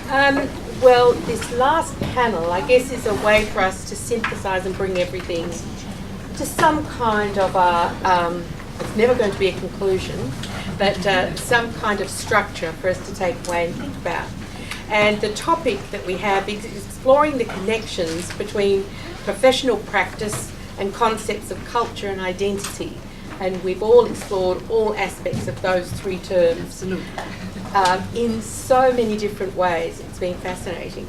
Well, this last panel, I guess, is a way for us to synthesise and bring everything to some kind of a, it's never going to be a conclusion, but some kind of structure for us to take away and think about. And the topic that we have is exploring the connections between professional practice and concepts of culture and identity. And we've all explored all aspects of those three terms in so many different ways. It's been fascinating.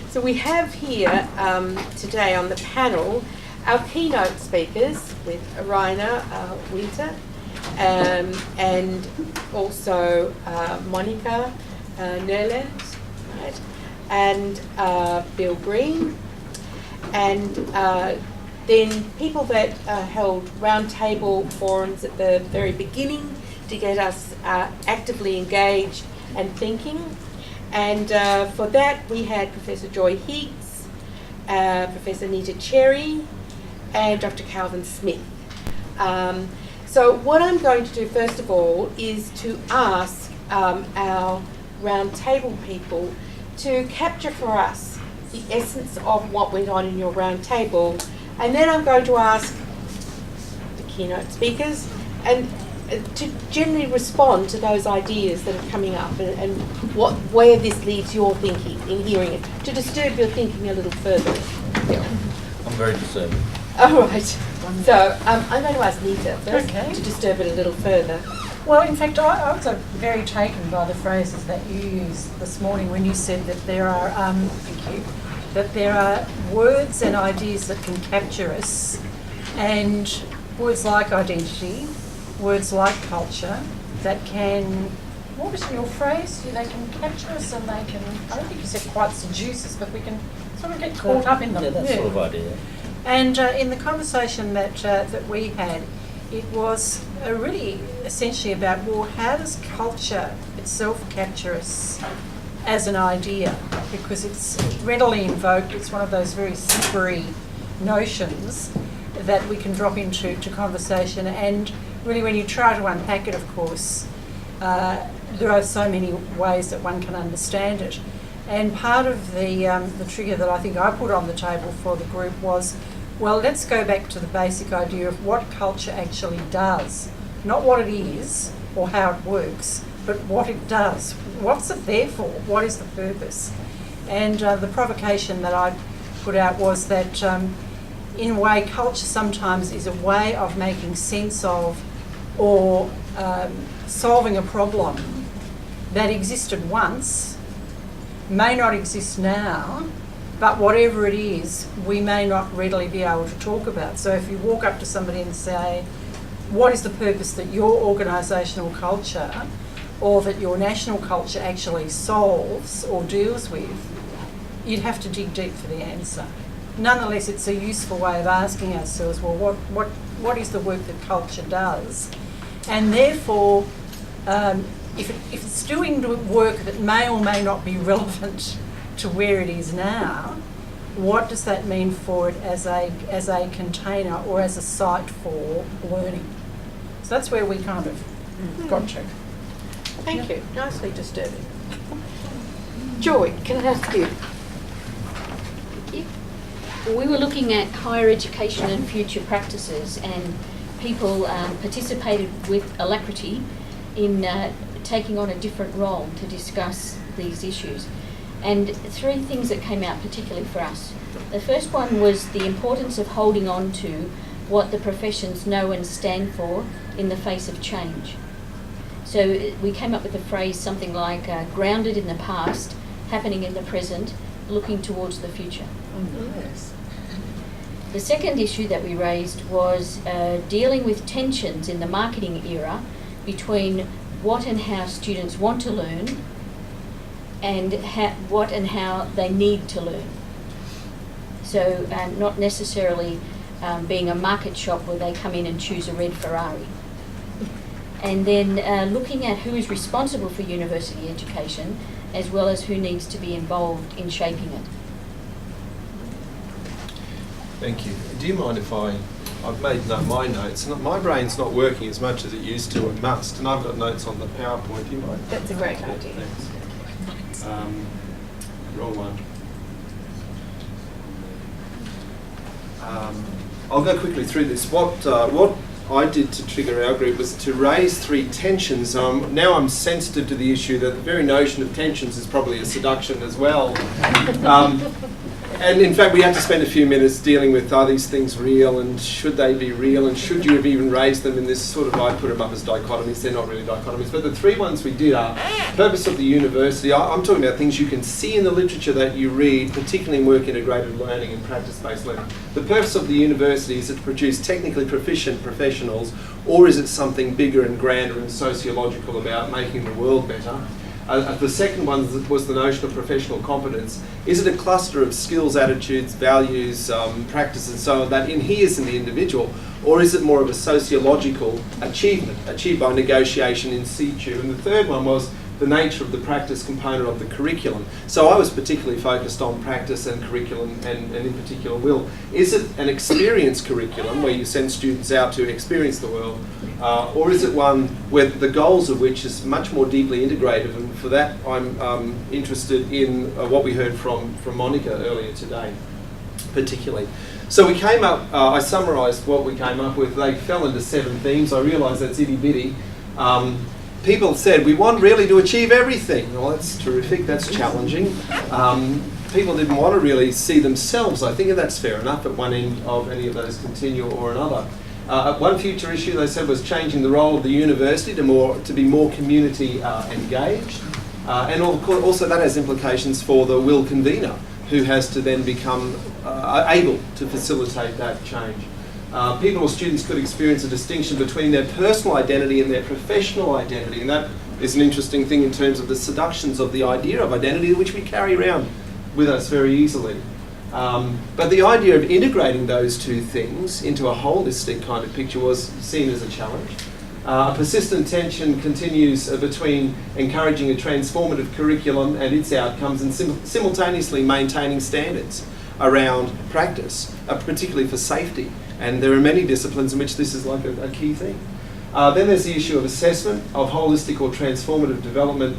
So we have here today on the panel our keynote speakers with Rainer Winter and also Monica Nerland, right? And Bill Green, and then people that held roundtable forums at the very beginning to get us actively engaged and thinking. And for that we had Professor Joy Higgs, Professor Nita Cherry, and Dr. Calvin Smith. So what I'm going to do first of all is to ask our roundtable people to capture for us the essence of what went on in your roundtable, and then I'm going to ask the keynote speakers and to generally respond to those ideas that are coming up and where this leads your thinking in hearing it, to disturb your thinking a little further. Yeah. I'm very disturbed. All right. So I'm going to ask Nita first to disturb it a little further. Well, in fact, I was very taken by the phrases that you used this morning when you said that there are, that there are words and ideas that can capture us, and words like identity, words like culture, that can, what was your phrase? They can capture us and they can, I don't think you said quite seduce us, but we can sort of get caught up in them. Yeah, that sort of idea. And in the conversation that we had, it was really essentially about, well, how does culture itself capture us as an idea? Because it's readily invoked, it's one of those very slippery notions that we can drop into conversation, and really when you try to unpack it, of course, there are so many ways that one can understand it. And part of the trigger that I think I put on the table for the group was, well, let's go back to the basic idea of what culture actually does. Not what it is or how it works, but what it does. What's it there for? What is the purpose? And the provocation that I put out was that in a way, culture sometimes is a way of making sense of or solving a problem that existed once, may not exist now, but whatever it is, we may not readily be able to talk about. So if you walk up to somebody and say, what is the purpose that your organisational culture or that your national culture actually solves or deals with, you'd have to dig deep for the answer. Nonetheless, it's a useful way of asking ourselves, well, what is the work that culture does? And therefore, if it's doing work that may or may not be relevant to where it is now, what does that mean for it as a container or as a site for learning? So that's where we kind of got to. Thank you. Nicely disturbing. Joy, can I ask you? We were looking at higher education and future practices, and people participated with alacrity in taking on a different role to discuss these issues. And three things that came out particularly for us. The first one was the importance of holding on to what the professions know and stand for in the face of change. So we came up with a phrase something like grounded in the past, happening in the present, looking towards the future. Yes. The second issue that we raised was dealing with tensions in the marketing era between what and how students want to learn and what and how they need to learn. So not necessarily being a market shop where they come in and choose a red Ferrari. And then looking at who is responsible for university education as well as who needs to be involved in shaping it. Thank you. Do you mind if I've made my notes, and my brain's not working as much as it used to, it must, and I've got notes on the PowerPoint. Do you mind? That's a great idea. Thanks. wrong one. I'll go quickly through this. What I did to trigger our group was to raise 3 tensions. Now I'm sensitive to the issue that the very notion of tensions is probably a seduction as well. And in fact, we had to spend a few minutes dealing with, are these things real, and should they be real, and should you have even raised them in this sort of, I put them up as dichotomies, they're not really dichotomies, but the 3 ones we did are purpose of the university. I'm talking about things you can see in the literature that you read, particularly in work integrated learning and practice-based learning. The purpose of the university is it to produce technically proficient professionals, or is it something bigger and grander and sociological about making the world better? The second one was the notion of professional competence. Is it a cluster of skills, attitudes, values, practice and so on that inheres in the individual, or is it more of a sociological achievement, achieved by negotiation in situ? And the third one was the nature of the practice component of the curriculum. So I was particularly focused on practice and curriculum, and in particular will. Is it an experience curriculum where you send students out to experience the world, or is it one where the goals of which is much more deeply integrated? And for that I'm interested in what we heard from Monica earlier today, particularly. So we came up, I summarised what we came up with. They fell into 7 themes. I realise that's itty-bitty. People said, we want really to achieve everything. Well, that's terrific, that's challenging. People didn't want to really see themselves. I think that's fair enough at one end of any of those continua or another. One future issue they said was changing the role of the university to be more community engaged. And also that has implications for the will convener, who has to then become able to facilitate that change. People or students could experience a distinction between their personal identity and their professional identity, and that is an interesting thing in terms of the seductions of the idea of identity, which we carry around with us very easily. But the idea of integrating those 2 things into a holistic kind of picture was seen as a challenge. Persistent tension continues between encouraging a transformative curriculum and its outcomes and simultaneously maintaining standards around practice, particularly for safety. And there are many disciplines in which this is like a key thing. Then there's the issue of assessment, of holistic or transformative development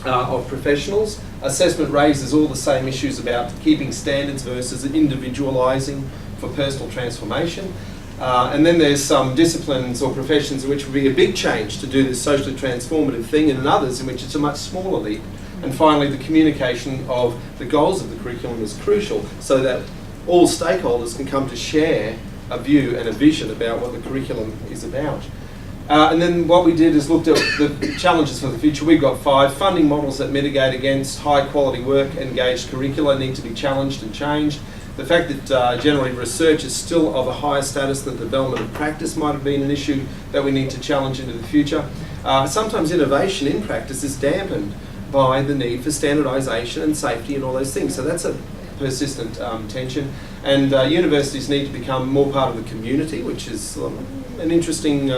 of professionals. Assessment raises all the same issues about keeping standards versus individualising for personal transformation. And then there's some disciplines or professions in which would be a big change to do this socially transformative thing, and in others in which it's a much smaller leap. And finally, the communication of the goals of the curriculum is crucial so that all stakeholders can come to share a view and a vision about what the curriculum is about. And then what we did is looked at the challenges for the future. We've got 5 funding models that mitigate against high quality work. Engaged curricula need to be challenged and changed. The fact that generally research is still of a higher status than the development of practice might have been an issue that we need to challenge into the future. Sometimes innovation in practice is dampened by the need for standardisation and safety and all those things. So that's a persistent tension. And universities need to become more part of the community, which is an interesting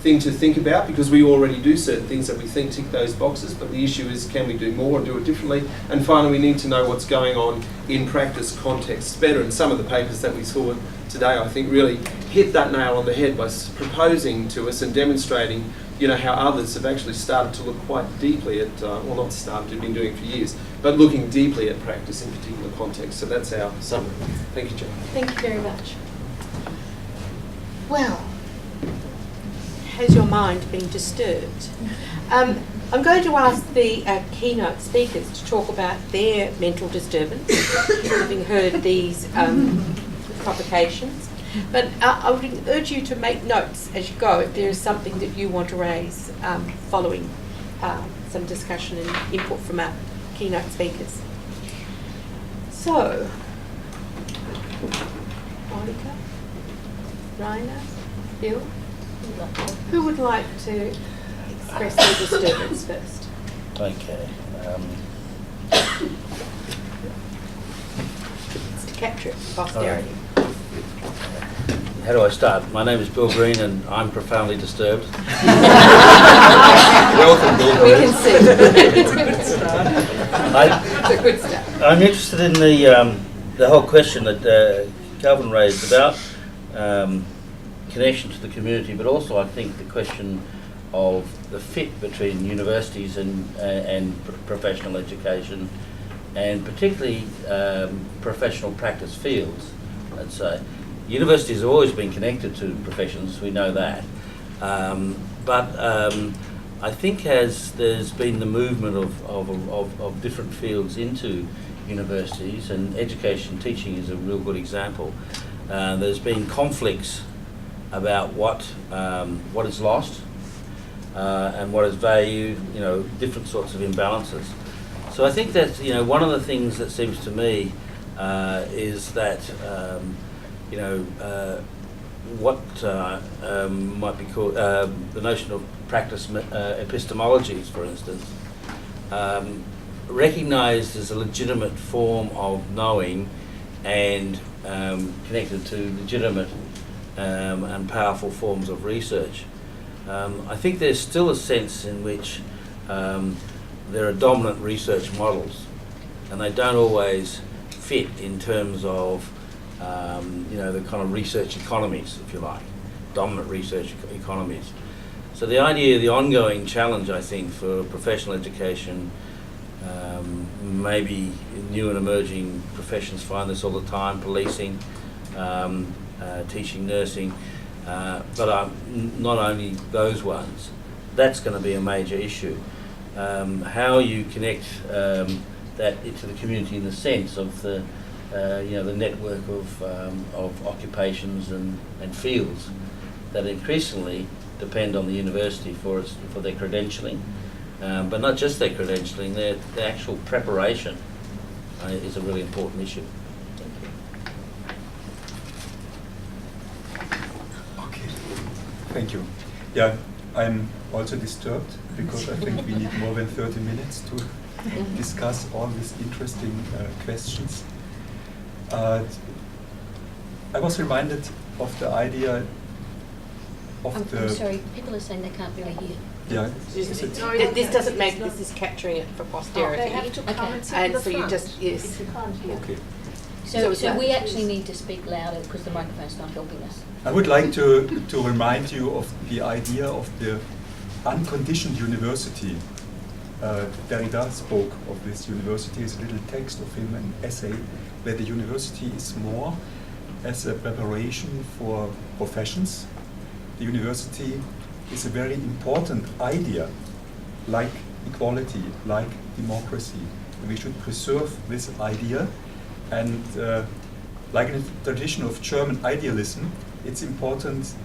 thing to think about, because we already do certain things that we think tick those boxes, but the issue is, can we do more and do it differently? And finally, we need to know what's going on in practice contexts better. And some of the papers that we saw today, I think, really hit that nail on the head by proposing to us and demonstrating, you know, how others have actually started to look quite deeply at, well, not started, they've been doing it for years, but looking deeply at practice in particular contexts. So that's our summary. Thank you, John. Thank you very much. Well, has your mind been disturbed? I'm going to ask the keynote speakers to talk about their mental disturbance, having heard these provocations. But I would urge you to make notes as you go if there is something that you want to raise following some discussion and input from our keynote speakers. So, Monica, Raina, Bill, who would like to express their disturbance first? Okay. It's to capture it for posterity. How do I start? My name is Bill Green and I'm profoundly disturbed. Welcome, Bill We Green. can see. It's a good start. It's a good start. I'm interested in the whole question that Calvin raised about connection to the community, but also I think the question of the fit between universities and professional education and particularly professional practice fields, let's say. Universities have always been connected to professions, we know that. But I think as there's been the movement of different fields into universities, and education teaching is a real good example, there's been conflicts about what is lost and what is valued, different sorts of imbalances. So I think that, one of the things that seems to me is that, what might be called the notion of practice epistemologies, for instance, recognised as a legitimate form of knowing and connected to legitimate and powerful forms of research. I think there's still a sense in which there are dominant research models, and they don't always fit in terms of the kind of research economies, if you like, dominant research economies. So the idea, the ongoing challenge, I think, for professional education, maybe new and emerging professions find this all the time, policing, teaching, nursing, but not only those ones. That's going to be a major issue. How you connect that into the community in the sense of the network of occupations and fields that increasingly depend on the university for their credentialing, but not just their credentialing, their actual preparation is a really important issue. Okay, thank you. Yeah, I'm also disturbed because I think we need more than 30 minutes to discuss all these interesting questions. I was reminded of the idea of I'm sorry, people are saying they can't really hear. Yeah. This doesn't make, this is capturing it for posterity. They have to come and sit in And the so you front. just, yes. Okay. So we actually need to speak louder because the microphone's not helping us. I would like to remind you of the idea of the unconditioned university. Derrida spoke of this university as a little text of him, an essay, where the university is more as a preparation for professions. The university is a very important idea, like equality, like democracy. And we should preserve this idea. And like in the tradition of German idealism, it's important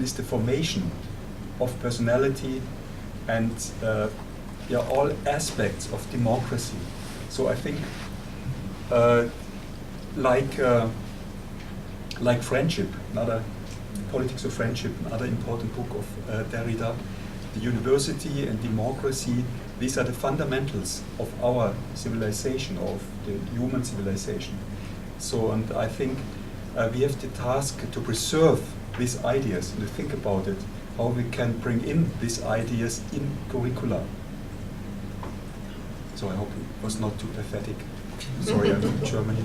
is the formation of personality and all aspects of democracy. So I think like friendship, another Politics of Friendship, another important book of Derrida, the university and democracy, these are the fundamentals of our civilization, of the human civilization. So, and I think we have the task to preserve these ideas and to think about it, how we can bring in these ideas in curricula. So I hope it was not too pathetic. Sorry, I'm from Germany.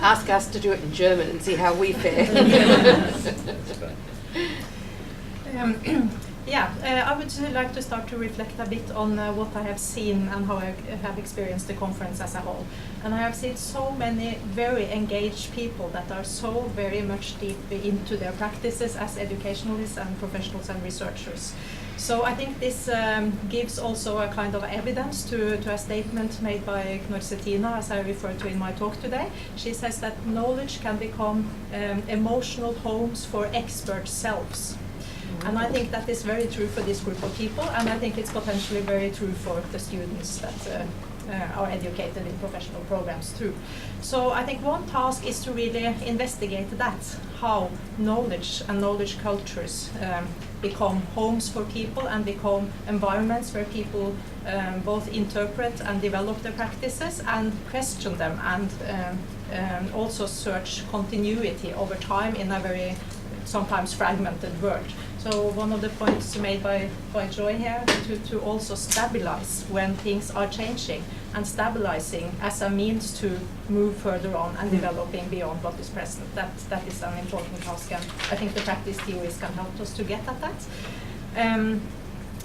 Ask us to do it in German and see how we fare. I would like to start to reflect a bit on what I have seen and how I have experienced the conference as a whole. And I have seen so many very engaged people that are so very much deep into their practices as educationalists and professionals and researchers. So I think this gives also a kind of evidence to a statement made by Knorr-Cetina, as I referred to in my talk today. She says that knowledge can become emotional homes for expert selves. And I think that is very true for this group of people, and I think it's potentially very true for the students that are educated in professional programs too. So I think one task is to really investigate that, how knowledge and knowledge cultures become homes for people and become environments where people both interpret and develop their practices and question them and also search continuity over time in a very sometimes fragmented world. So one of the points made by Joy here, to also stabilize when things are changing, and stabilizing as a means to move further on and developing beyond what is present. That is an important task, and I think the practice theories can help us to get at that.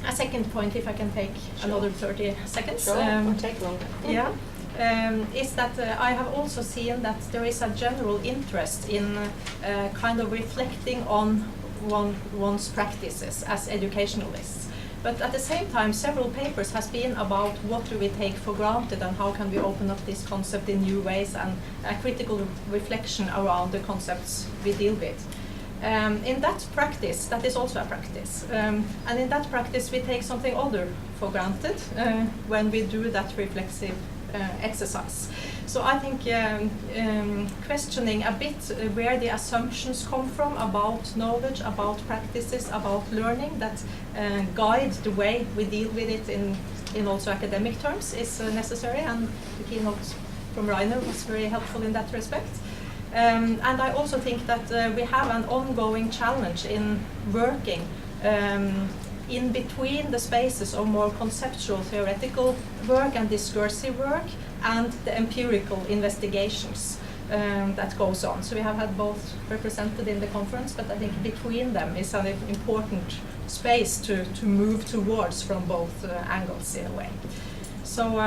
a second point, if I can take another 30 seconds. Sure, won't take long. Yeah, is that I have also seen that there is a general interest in kind of reflecting on one's practices as educationalists. But at the same time, several papers has been about what do we take for granted and how can we open up this concept in new ways, and a critical reflection around the concepts we deal with. In that practice, that is also a practice, and in that practice we take something other for granted when we do that reflexive exercise. So I think questioning a bit where the assumptions come from about knowledge, about practices, about learning that guide the way we deal with it in also academic terms is necessary, and the keynote from Rainer was very helpful in that respect. And I also think that we have an ongoing challenge in working in between the spaces of more conceptual theoretical work and discursive work and the empirical investigations that goes on. So we have had both represented in the conference, but I think between them is an important space to move towards from both angles in a way. So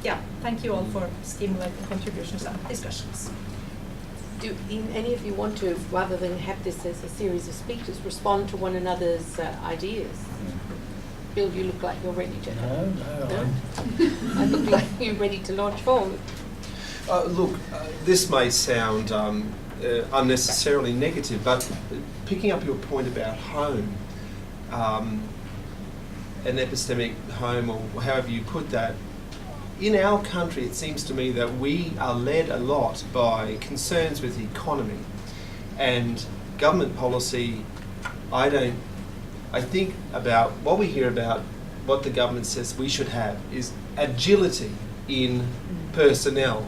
yeah, thank you all for stimulating contributions and discussions. Do any of you want to, rather than have this as a series of speeches, respond to one another's ideas? Bill, you look like you're ready to. No. I look like you're ready to launch forward. Look, this may sound unnecessarily negative, but picking up your point about home, an epistemic home, or however you put that, in our country it seems to me that we are led a lot by concerns with the economy and government policy. I think about what we hear about what the government says we should have is agility in personnel,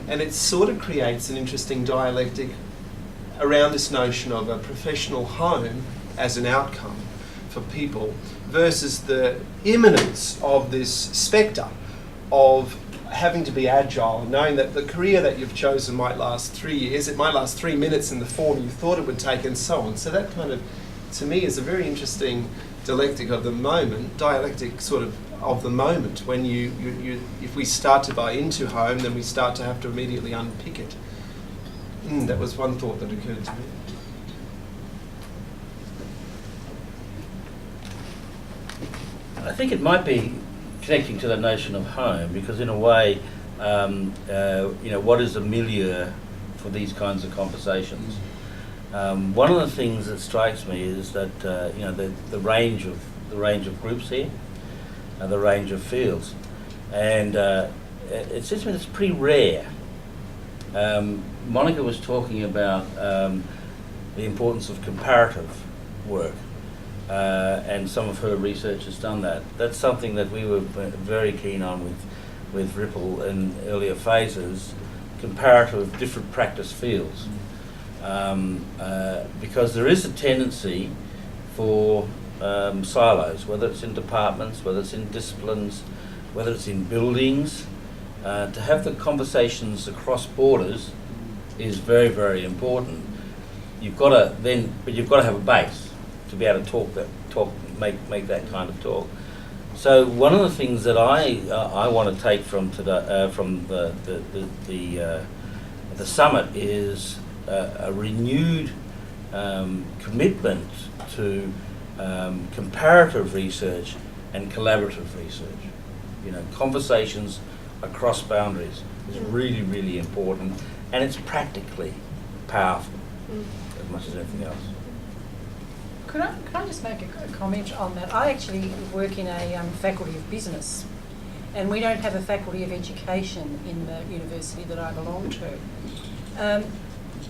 and it sort of creates an interesting dialectic around this notion of a professional home as an outcome for people versus the imminence of this spectre of having to be agile, knowing that the career that you've chosen might last 3 years, it might last 3 minutes in the form you thought it would take, and so on. So that kind of, to me, is a very interesting dialectic of the moment, of the moment, when if we start to buy into home, then we start to have to immediately unpick it. That was one thought that occurred to me. I think it might be connecting to the notion of home, because in a way, what is a milieu for these kinds of conversations? One of the things that strikes me is that the range of groups here, the range of fields, and it seems to me it's pretty rare. Monica was talking about the importance of comparative work. And some of her research has done that. That's something that we were very keen on with Ripple in earlier phases, comparative different practice fields. Because there is a tendency for silos, whether it's in departments, whether it's in disciplines, whether it's in buildings, to have the conversations across borders is very, very important. You've got to have a base to be able to make that kind of talk. So one of the things that I want to take from today, from the summit is a renewed commitment to comparative research and collaborative research. Conversations across boundaries is really, really important, and it's practically powerful as much as anything else. Could I just make a comment on that? I actually work in a faculty of business, and we don't have a faculty of education in the university that I belong to.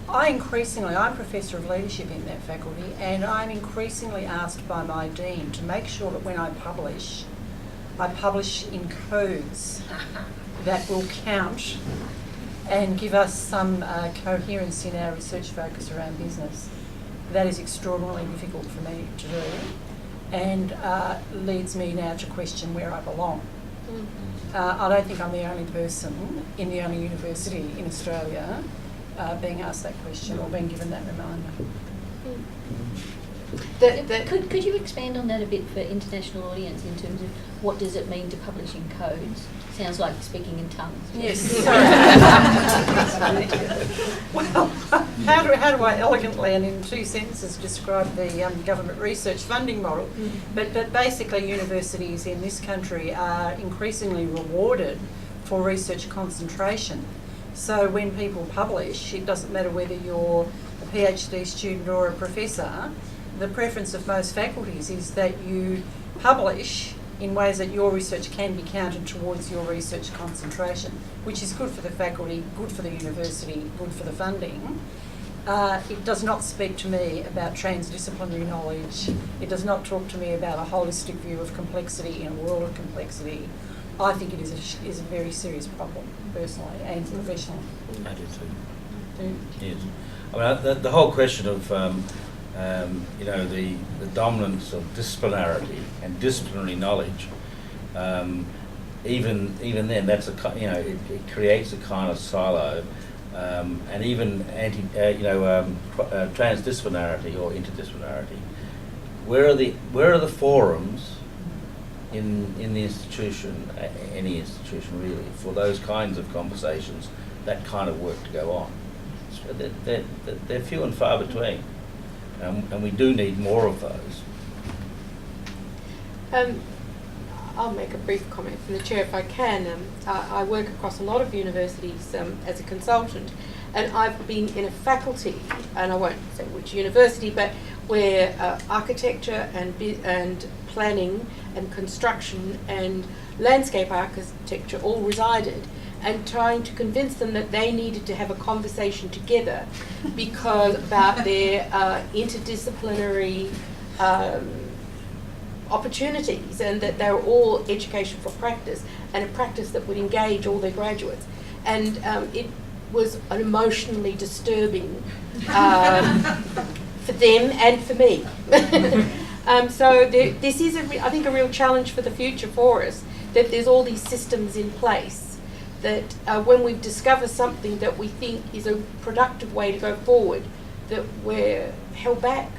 I'm Professor of Leadership in that faculty, and I'm increasingly asked by my dean to make sure that when I publish in codes that will count and give us some coherence in our research focus around business. That is extraordinarily difficult for me to do, and leads me now to question where I belong. I don't think I'm the only person in the only university in Australia being asked that question or being given that reminder. Could you expand on that a bit for international audience in terms of what does it mean to publish in codes? Sounds like speaking in tongues. Yes, sorry. Well, how do I elegantly and in 2 sentences describe the government research funding model? But basically universities in this country are increasingly rewarded for research concentration. So when people publish, it doesn't matter whether you're a PhD student or a professor, the preference of most faculties is that you publish in ways that your research can be counted towards your research concentration, which is good for the faculty, good for the university, good for the funding. It does not speak to me about transdisciplinary knowledge. It does not talk to me about a holistic view of complexity in a world of complexity. I think it is a very serious problem, personally and professionally. I do too. Yes. I mean, the whole question of the dominance of disciplinarity and disciplinary knowledge, even then, that's it creates a kind of silo, and even transdisciplinarity or interdisciplinarity. Where are the forums in the institution, any institution really, for those kinds of conversations, that kind of work to go on? So they're few and far between. And we do need more of those. I'll make a brief comment from the chair if I can. I work across a lot of universities as a consultant, and I've been in a faculty, and I won't say which university, but where architecture and planning and construction and landscape architecture all resided, and trying to convince them that they needed to have a conversation together because about their interdisciplinary opportunities, and that they were all education for practice, and a practice that would engage all their graduates. And it was an emotionally disturbing for them and for me. So this is, I think, a real challenge for the future for us, that there's all these systems in place that when we discover something that we think is a productive way to go forward, that we're held back